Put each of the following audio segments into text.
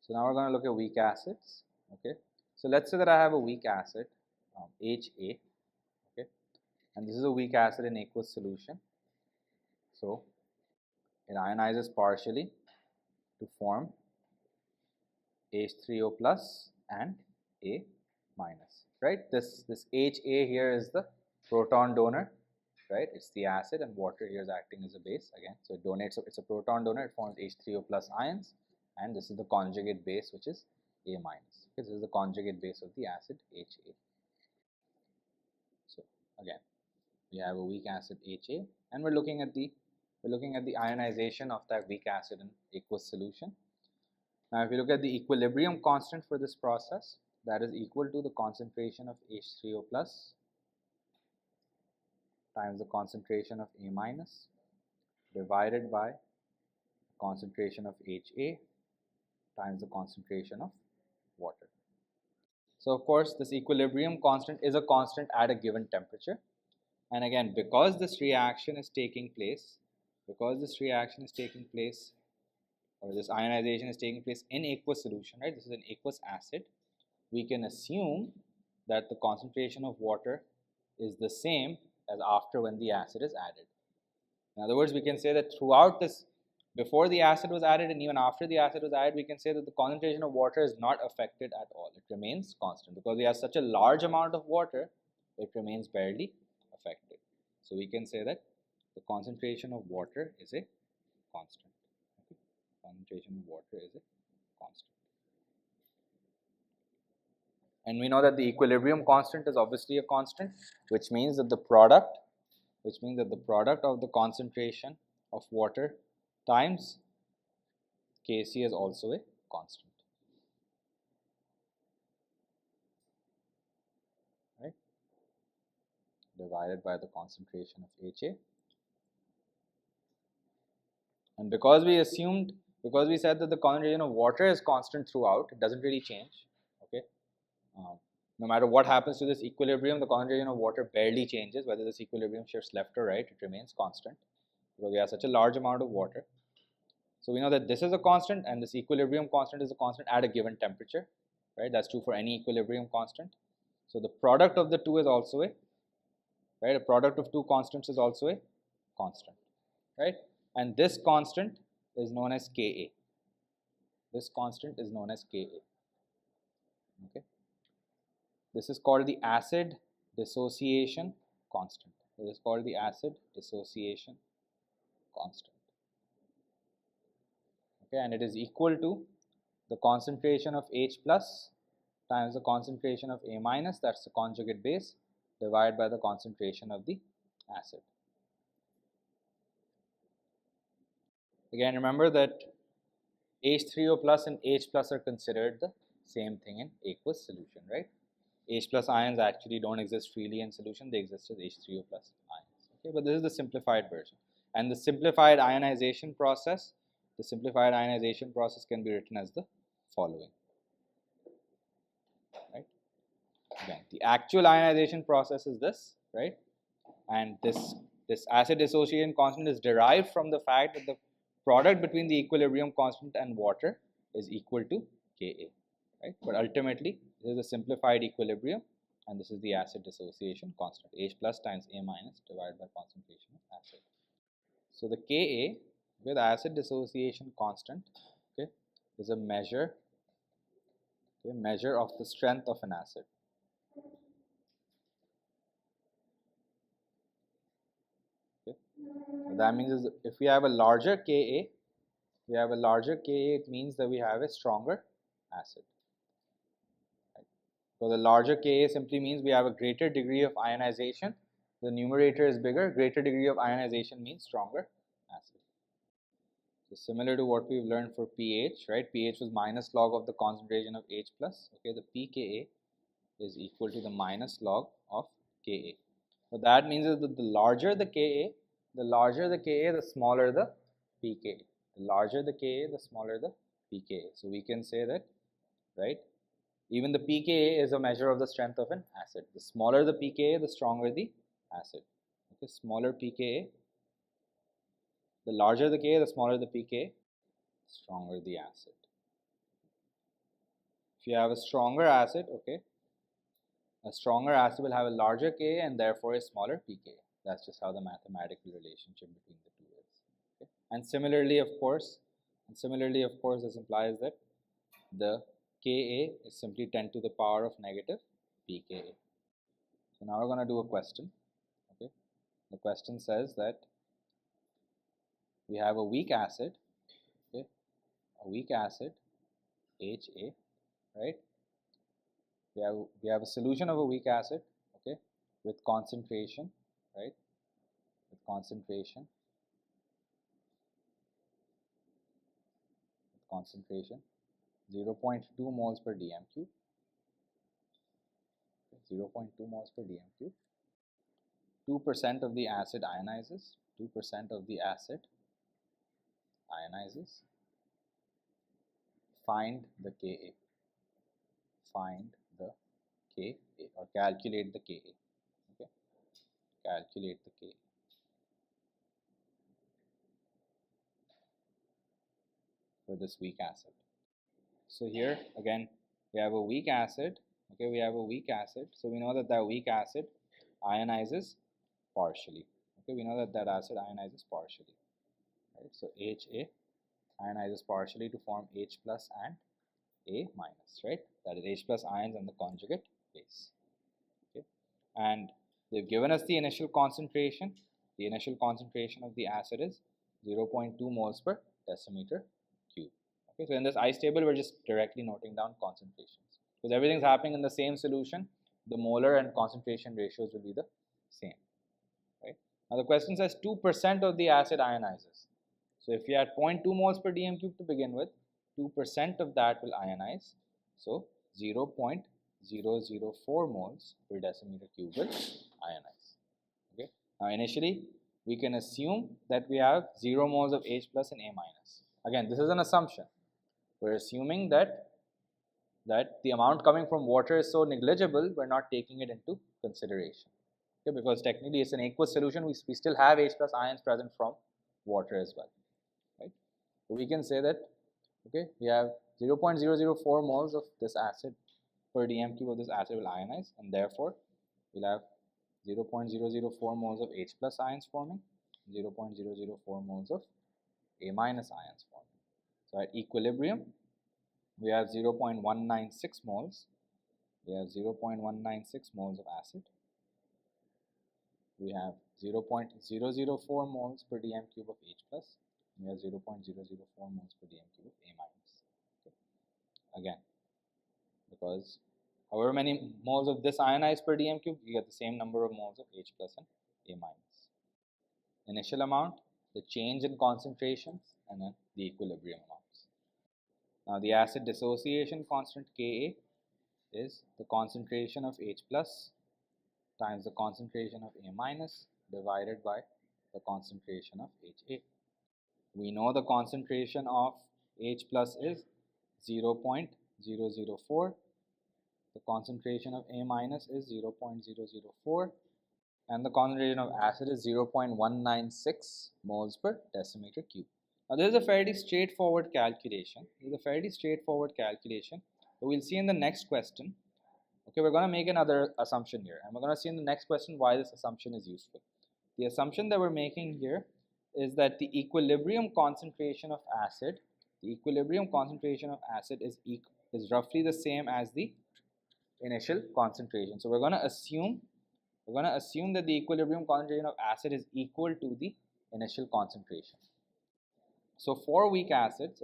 So now we're going to look at weak acids. Okay, so let's say that I have a weak acid, HA. Okay, and this is a weak acid in aqueous solution. So it ionizes partially to form H3O plus and A minus. Right. This HA here is the proton donor. Right, it's the acid, and water here is acting as a base again. So it donates. It's a proton donor. It forms H3O plus ions, and this is the conjugate base, which is A minus. Okay, this is the conjugate base of the acid HA. So again, we have a weak acid HA, and we're looking at the ionization of that weak acid in aqueous solution. Now, if you look at the equilibrium constant for this process, that is equal to the concentration of H3O plus times the concentration of A minus divided by concentration of HA times the concentration of water. So of course, this equilibrium constant is a constant at a given temperature. And again, because this reaction is taking place, or this ionization is taking place in aqueous solution, right? This is an aqueous acid. We can assume that the concentration of water is the same as after when the acid is added. In other words, we can say that throughout this, before the acid was added and even after the acid was added, we can say that the concentration of water is not affected at all. It remains constant. Because we have such a large amount of water, it remains barely affected. So we can say that the concentration of water is a constant. Okay? Concentration of water is a constant. And we know that the equilibrium constant is obviously a constant, which means that the product of the concentration of water times Kc is also a constant. Right? Divided by the concentration of HA. And because we said that the concentration of water is constant throughout, it doesn't really change. Okay. No matter what happens to this equilibrium, the concentration of water barely changes. Whether this equilibrium shifts left or right, it remains constant because we have such a large amount of water. So we know that this is a constant, and this equilibrium constant is a constant at a given temperature, right? That's true for any equilibrium constant. So the product of the two is also a product of two constants is also a constant, right? And this constant is known as Ka. This constant is known as Ka. Okay. This is called the acid dissociation constant. This is called the acid dissociation constant. Okay, and it is equal to the concentration of H plus times the concentration of A minus, that's the conjugate base, divided by the concentration of the acid. Again, remember that H3O plus and H plus are considered the same thing in aqueous solution, right? H plus ions actually don't exist freely in solution, they exist as H3O plus ions. Okay, but this is the simplified version. And the simplified ionization process can be written as the following. Right? Again, the actual ionization process is this, right? And this acid dissociation constant is derived from the fact that the product between the equilibrium constant and water is equal to Ka, right? But ultimately, this is a simplified equilibrium, and this is the acid dissociation constant, H plus times A minus divided by concentration of acid. So the Ka, with acid dissociation constant, okay, is a measure of the strength of an acid. Okay. So that means if we have a larger Ka, it means that we have a stronger acid. Right. So the larger Ka simply means we have a greater degree of ionization. The numerator is bigger, greater degree of ionization means stronger acid. So similar to what we've learned for pH, right? pH was minus log of the concentration of H plus. Okay, the pKa is equal to the minus log of Ka. What that means is that the larger the Ka, the smaller the pKa. The larger the Ka, the smaller the pKa. So we can say that, right? Even the pKa is a measure of the strength of an acid. The smaller the pKa, the stronger the acid. Okay, smaller pKa. The larger the Ka, the smaller the pKa, stronger the acid. you have a stronger acid, okay, a stronger acid will have a larger Ka and therefore a smaller pKa. That's just how the mathematical relationship between the two is. Okay? And similarly, of course, this implies that the Ka is simply 10 to the power of negative pKa. So now we're going to do a question. Okay, the question says that we have a weak acid, okay, a weak acid, Ha, right? We have a solution of a weak acid, okay, with concentration, right? With concentration 0.2 moles per dm cube, 0.2 moles per dm cube. 2% of the acid ionizes. 2% of the acid ionizes. Find the Ka. Find the Ka or calculate the Ka. Okay, calculate the Ka. For this weak acid. So here again we have a weak acid. Okay, we have a weak acid. So we know that that weak acid ionizes partially. Okay, we know that that acid ionizes partially. Right? So Ha ionizes partially to form H plus and A minus. Right? That is H plus ions and the conjugate base. Okay, and they've given us the initial concentration. The initial concentration of the acid is 0.2 moles per decimeter cube. Okay, so in this ice table, we're just directly noting down concentrations because everything's happening in the same solution. The molar and concentration ratios will be the same. Right? Now the question says 2% of the acid ionizes. So if you had 0.2 moles per dm cube to begin with, 2% of that will ionize. So 0.004 moles per decimeter cube will ionize. Okay. Now initially we can assume that we have 0 moles of H plus and A minus. Again, this is an assumption. We're assuming that the amount coming from water is so negligible, we're not taking it into consideration. Okay, because technically it's an aqueous solution, we still have H plus ions present from water as well. Right? So we can say that okay, we have 0.004 moles of this acid per dm cube of this acid will ionize, and therefore we'll have 0.004 moles of H plus ions forming, 0.004 moles of A minus ions forming. So at equilibrium, we have 0.196 moles. We have 0.196 moles of acid. We have 0.004 moles per dm cube of H plus. We have 0.004 moles per dm cube of A minus. Okay. Again, because however many moles of this ionized per dm cube, you get the same number of moles of H plus and A minus. Initial amount, the change in concentrations, and then the equilibrium amounts. Now the acid dissociation constant Ka is the concentration of H plus times the concentration of A minus divided by the concentration of Ha. We know the concentration of H plus is 0.004. The concentration of A minus is 0.004. And the concentration of acid is 0.196 moles per decimeter cube. Now this is a fairly straightforward calculation. But we'll see in the next question. Okay, we're going to make another assumption here, and we're going to see in the next question why this assumption is useful. The assumption that we're making here is that the equilibrium concentration of acid, is roughly the same as the initial concentration. So we're going to assume that the equilibrium concentration of acid is equal to the initial concentration. So for weak acids,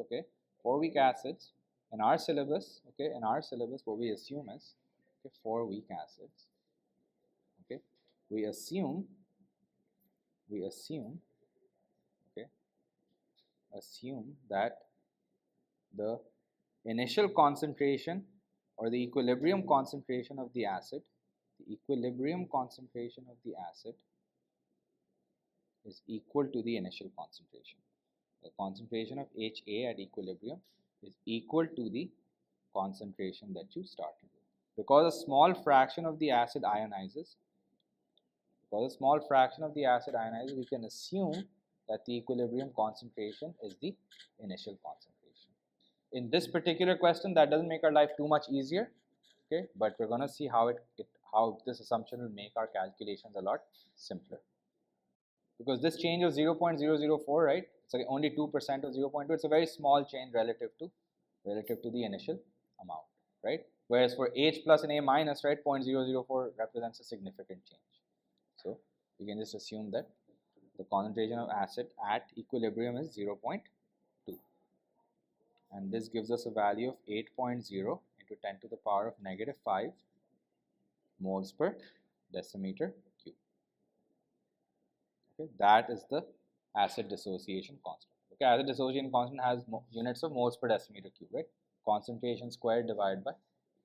in our syllabus, what we assume is, for weak acids, we assume that the initial concentration or the equilibrium concentration of the acid, is equal to the initial concentration. The concentration of Ha at equilibrium is equal to the concentration that you started with. Because a small fraction of the acid ionizes, we can assume that the equilibrium concentration is the initial concentration. in this particular question, that doesn't make our life too much easier, okay? But we're gonna see how how this assumption will make our calculations a lot simpler. Because this change of 0.004, right? It's like only 2% of 0.2. It's a very small change relative to the initial amount, right? Whereas for H plus and A minus, right, 0.004 represents a significant change. So we can just assume that the concentration of acid at equilibrium is 0.2. And this gives us a value of 8.0 into 10 to the power of negative 5 moles per decimeter cube. Okay, that is the acid dissociation constant. Okay, acid dissociation constant has units of moles per decimeter cube, right? Concentration squared divided by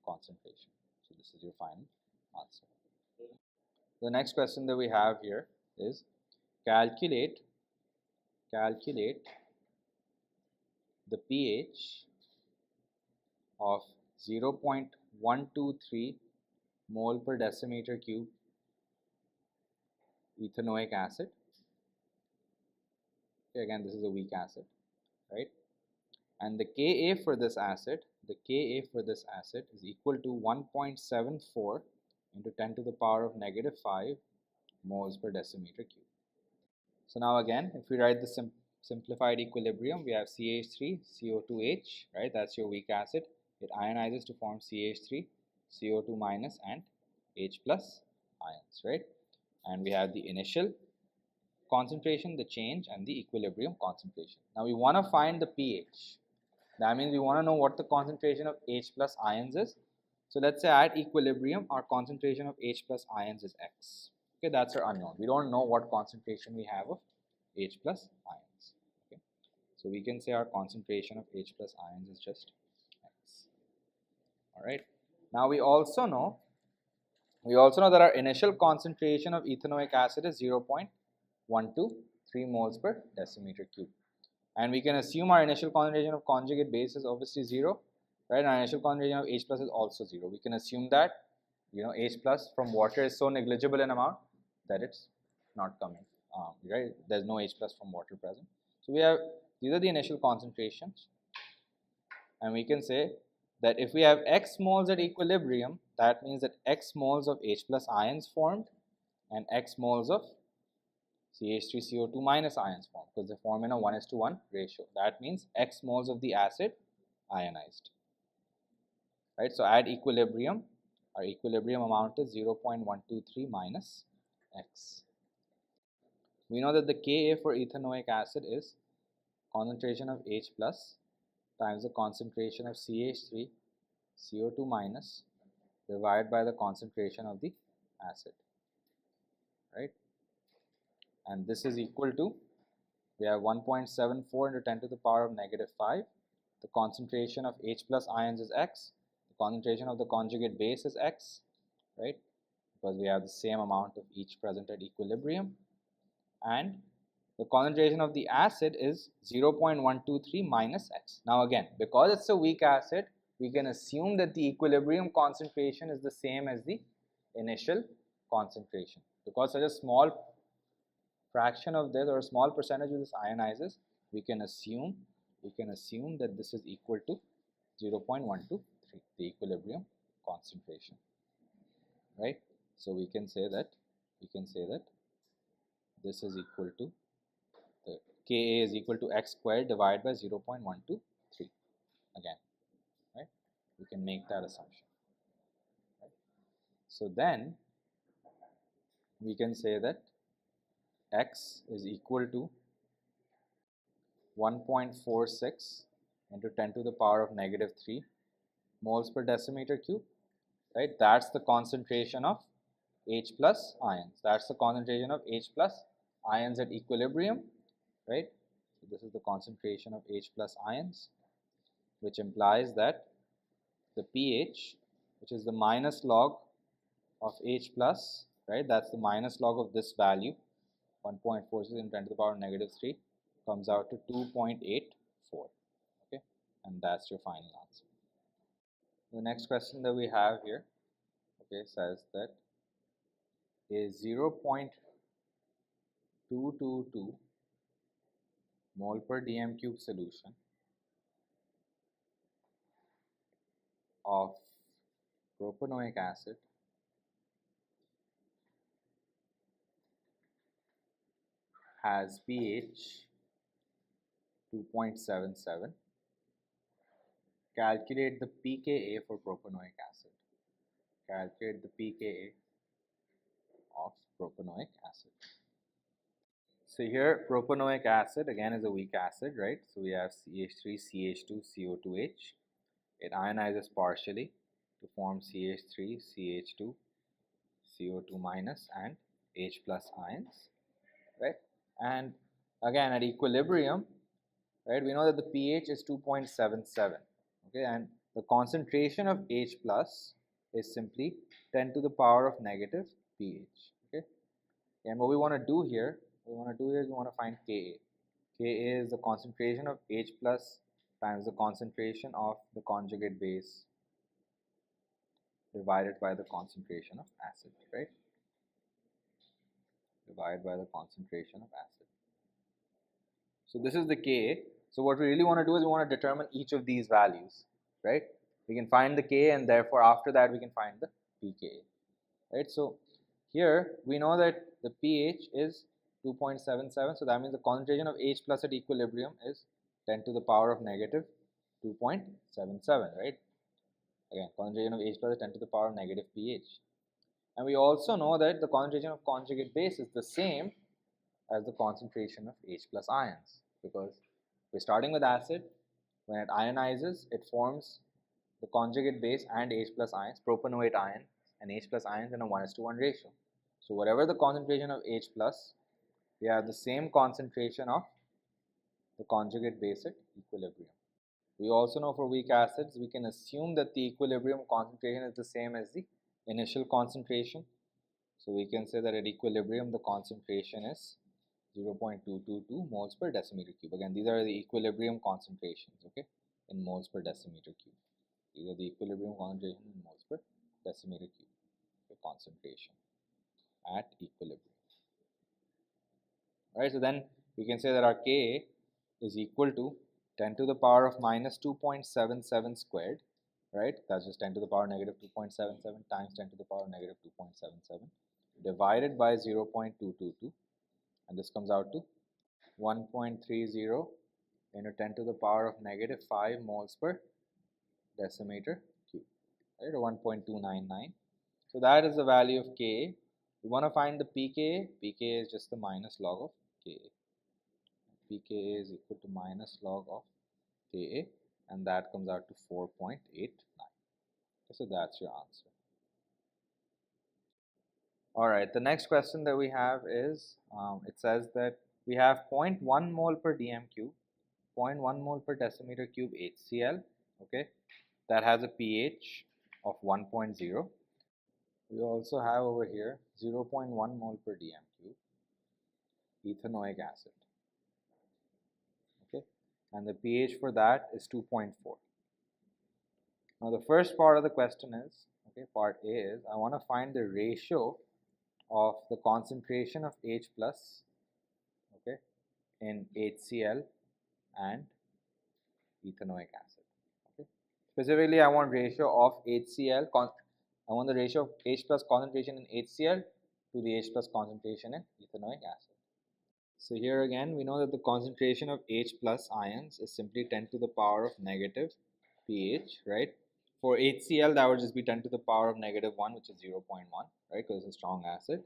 concentration. So this is your final answer. The next question that we have here is calculate the pH of 0.123 mole per decimeter cube ethanoic acid. Okay, again, this is a weak acid, right? And the Ka for this acid, is equal to 1.74 into 10 to the power of negative 5 moles per decimeter cube. So now again, if we write the simplified equilibrium, we have CH3, CO2H, right? That's your weak acid. It ionizes to form CH3, CO2 minus and H plus ions, right? And we have the initial concentration, the change, and the equilibrium concentration. Now we want to find the pH. That means we want to know what the concentration of H plus ions is. So let's say at equilibrium, our concentration of H plus ions is X. Okay, that's our unknown. We don't know what concentration we have of H plus ions. Okay, so we can say our concentration of H plus ions is just X. All right. Now we also know that our initial concentration of ethanoic acid is 0.123 moles per decimeter cube. And we can assume our initial concentration of conjugate base is obviously 0, right? Our initial concentration of H plus is also 0. We can assume that, H plus from water is so negligible in amount that it's not coming, right? There's no H plus from water present. So we have, these are the initial concentrations. And we can say that if we have X moles at equilibrium, that means that X moles of H plus ions formed and X moles of CH3CO2 minus ions form, because they form in a 1:1 ratio. That means X moles of the acid ionized, right? So at equilibrium, our equilibrium amount is 0.123 minus X. We know that the Ka for ethanoic acid is concentration of H plus times the concentration of CH3 CO2 minus divided by the concentration of the acid, right? And this is equal to, we have 1.74 into 10 to the power of negative 5. The concentration of H plus ions is X. The concentration of the conjugate base is X, right? Because we have the same amount of each present at equilibrium. And the concentration of the acid is 0.123 minus X. Now again, because it's a weak acid, we can assume that the equilibrium concentration is the same as the initial concentration. Because such a small fraction of this or a small percentage of this ionizes, we can assume that this is equal to 0.123, the equilibrium concentration, right? So we can say that this is equal to, the Ka is equal to X squared divided by 0.123 again, right? We can make that assumption, right? So then we can say that X is equal to 1.46 into 10 to the power of negative 3 moles per decimeter cube, right? That's the concentration of H plus ions. That's the concentration of H plus ions at equilibrium, right? So this is the concentration of H plus ions, which implies that the pH, which is the minus log of H plus, right? That's the minus log of this value, 1.46 into 10 to the power of negative 3, comes out to 2.84, okay? And that's your final answer. The next question that we have here, okay, says that a 0.222 mole per dm cube solution of propanoic acid has pH 2.77. Calculate the pKa for propanoic acid. Calculate the pKa of propanoic acid. So here propanoic acid again is a weak acid, right? So we have CH3, CH2, CO2H. It ionizes partially to form CH3, CH2, CO2 minus and H plus ions, right? And again at equilibrium, right, we know that the pH is 2.77, okay, and the concentration of H plus is simply 10 to the power of negative pH, okay. And what we want to do here, is we want to find Ka. Ka is the concentration of H plus times the concentration of the conjugate base divided by the concentration of acid, right? Divided by the concentration of acid. So this is the Ka. So what we really want to do is we want to determine each of these values, right? We can find the Ka and therefore after that we can find the pKa, right? So here we know that the pH is 2.77, so that means the concentration of H plus at equilibrium is 10 to the power of negative 2.77, right? Again, concentration of H plus is 10 to the power of negative pH. And we also know that the concentration of conjugate base is the same as the concentration of H plus ions, because we're starting with acid. When it ionizes, it forms the conjugate base and H plus ions, propanoate ion and H plus ions in a 1:1 ratio. So whatever the concentration of H plus, we have the same concentration of the conjugate base at equilibrium. We also know for weak acids, we can assume that the equilibrium concentration is the same as the initial concentration. So we can say that at equilibrium, the concentration is 0.222 moles per decimeter cube. Again, these are the equilibrium concentrations, okay, in moles per decimeter cube. These are the equilibrium concentration in moles per decimeter cube, the concentration at equilibrium. Alright, so then we can say that our Ka is equal to 10 to the power of minus 2.77 squared, right? That's just 10 to the power negative 2.77 times 10 to the power negative 2.77 divided by 0.222, and this comes out to 1.30 into 10 to the power of negative 5 moles per decimeter cube, right, or 1.299. So that is the value of Ka. We want to find the pKa. pKa is just the minus log of Ka. pKa is equal to minus log of Ka, and that comes out to 4.89. So that's your answer. Alright, the next question that we have is, it says that we have 0.1 mole per dm cube, 0.1 mole per decimeter cube HCl, okay, that has a pH of 1.0. We also have over here 0.1 mole per dm cube ethanoic acid, okay, and the pH for that is 2.4. Now the first part of the question is, okay, part A is, I want to find the ratio of the concentration of H plus, okay, in HCl and ethanoic acid, okay. Specifically, I want ratio of HCl, I want the ratio of H plus concentration in HCl to the H plus concentration in ethanoic acid. So here again, we know that the concentration of H plus ions is simply 10 to the power of negative pH, right? For HCl, that would just be 10 to the power of negative 1, which is 0.1, right? Because it's a strong acid.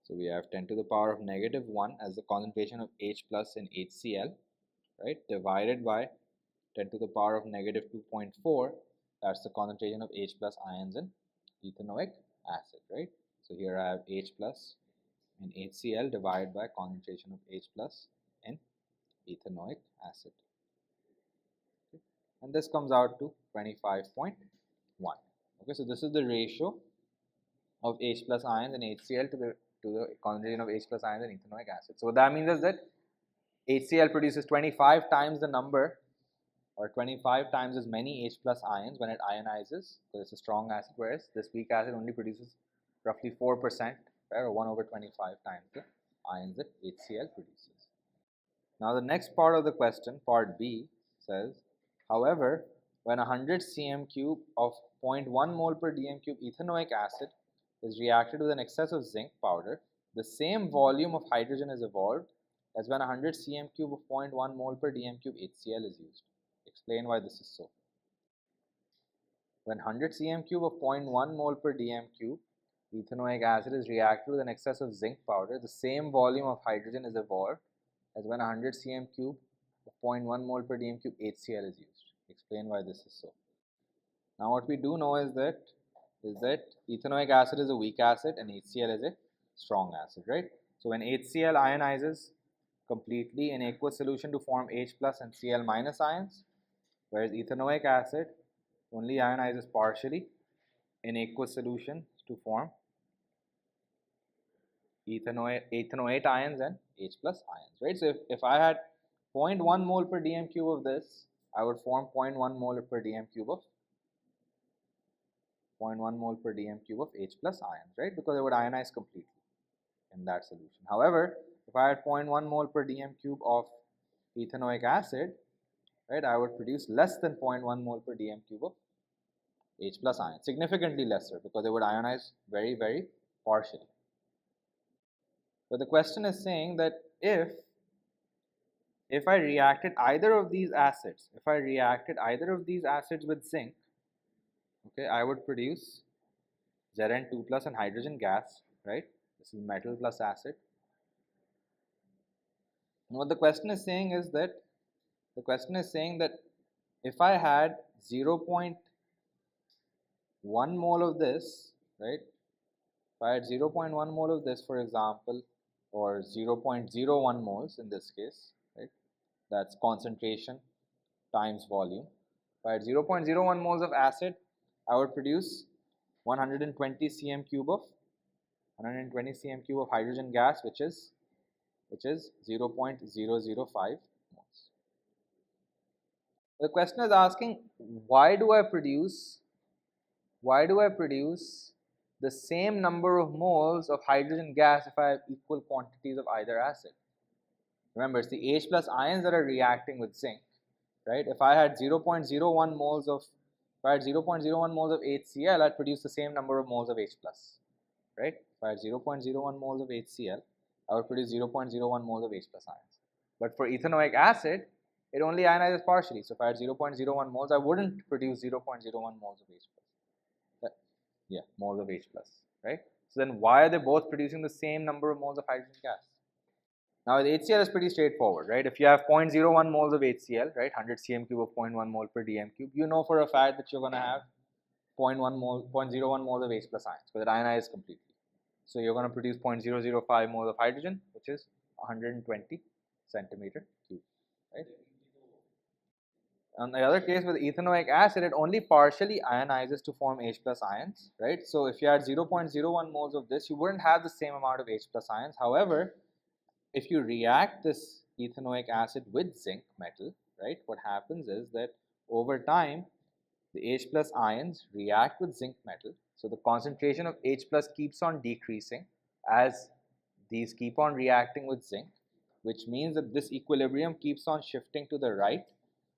So we have 10 to the power of negative 1 as the concentration of H plus in HCl, right? Divided by 10 to the power of negative 2.4, that's the concentration of H plus ions in ethanoic acid, right? So here I have H plus in HCl divided by concentration of H plus in ethanoic acid. And this comes out to 25.1. Okay, so this is the ratio of H plus ions in HCl to the concentration of H plus ions in ethanoic acid. So what that means is that HCl produces 25 times the number, or 25 times as many H plus ions when it ionizes, so it's a strong acid, whereas this weak acid only produces roughly 4%, right, or 1 over 25 times the ions that HCl produces. Now the next part of the question, part B, says, however, when 100 cm cube of 0.1 mole per dm cube ethanoic acid is reacted with an excess of zinc powder, the same volume of hydrogen is evolved as when 100 cm cube of 0.1 mole per dm cube HCl is used. Explain why this is so. When 100 cm cube of 0.1 mole per dm cube ethanoic acid is reacted with an excess of zinc powder, the same volume of hydrogen is evolved as when 100 cm cube of 0.1 mole per dm cube HCl is used. Explain why this is so. Now what we do know is that ethanoic acid is a weak acid and HCl is a strong acid, right? So when HCl ionizes completely in aqueous solution to form H plus and Cl minus ions, whereas ethanoic acid only ionizes partially in aqueous solution to form ethanoate ions and H plus ions, right? So if I had 0.1 mole per dm cube of this, I would form 0.1 mole per dm cube of 0.1 mole per dm cube of H plus ions, right? Because it would ionize completely in that solution. However, if I had 0.1 mole per dm cube of ethanoic acid, right, I would produce less than 0.1 mole per dm cube of H plus ions, significantly lesser, because it would ionize very, very partially. But the question is saying that if I reacted either of these acids, with zinc, okay, I would produce Zn2 plus and hydrogen gas, right? This is metal plus acid. And what the question is saying is that if I had 0.1 mole of this, right? If I had 0.1 mole of this, for example, or 0.01 moles in this case, right? That's concentration times volume. If I had 0.01 moles of acid, I would produce 120 cm cube of hydrogen gas, which is 0.005 moles. The question is asking, why do I produce the same number of moles of hydrogen gas if I have equal quantities of either acid? Remember, it's the H plus ions that are reacting with zinc, right? If I had 0.01 moles of HCl, I'd produce the same number of moles of H plus, right? If I had 0.01 moles of HCl, I would produce 0.01 moles of H plus ions. But for ethanoic acid, it only ionizes partially. So if I had 0.01 moles, I wouldn't produce 0.01 moles of H plus. Yeah, moles of H plus, right? So then why are they both producing the same number of moles of hydrogen gas? Now with HCl is pretty straightforward, right? If you have 0.01 moles of HCl, right, 100 cm cube of 0.1 mole per dm cube, you know for a fact that you're going to have 0.01 moles of H plus ions, because it ionizes completely. So you're going to produce 0.005 moles of hydrogen, which is 120 centimeter cube, right? On the other case with ethanoic acid, it only partially ionizes to form H plus ions, right? So if you had 0.01 moles of this, you wouldn't have the same amount of H plus ions. However, if you react this ethanoic acid with zinc metal, right, what happens is that over time, the H plus ions react with zinc metal. So the concentration of H plus keeps on decreasing as these keep on reacting with zinc, which means that this equilibrium keeps on shifting to the right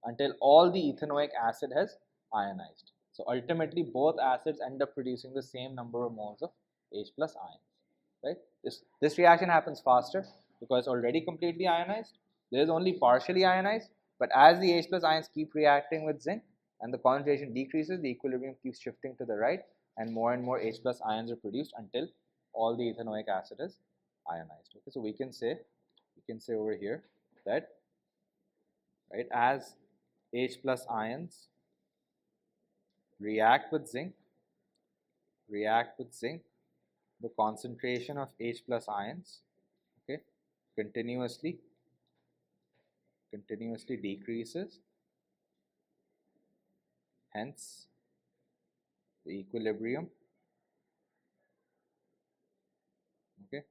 until all the ethanoic acid has ionized. So ultimately, both acids end up producing the same number of moles of H plus ions, right? This reaction happens faster because it's already completely ionized. There is only partially ionized, but as the H plus ions keep reacting with zinc and the concentration decreases, the equilibrium keeps shifting to the right and more H plus ions are produced until all the ethanoic acid is ionized. Okay, so we can say over here that, right, as H plus ions react with zinc, the concentration of H plus ions, okay, continuously decreases. Hence, the equilibrium, okay,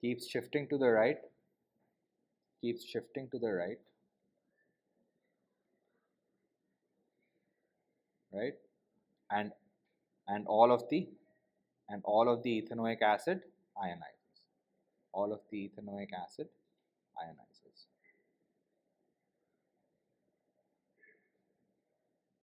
keeps shifting to the right, right, and all of the ethanoic acid ionizes.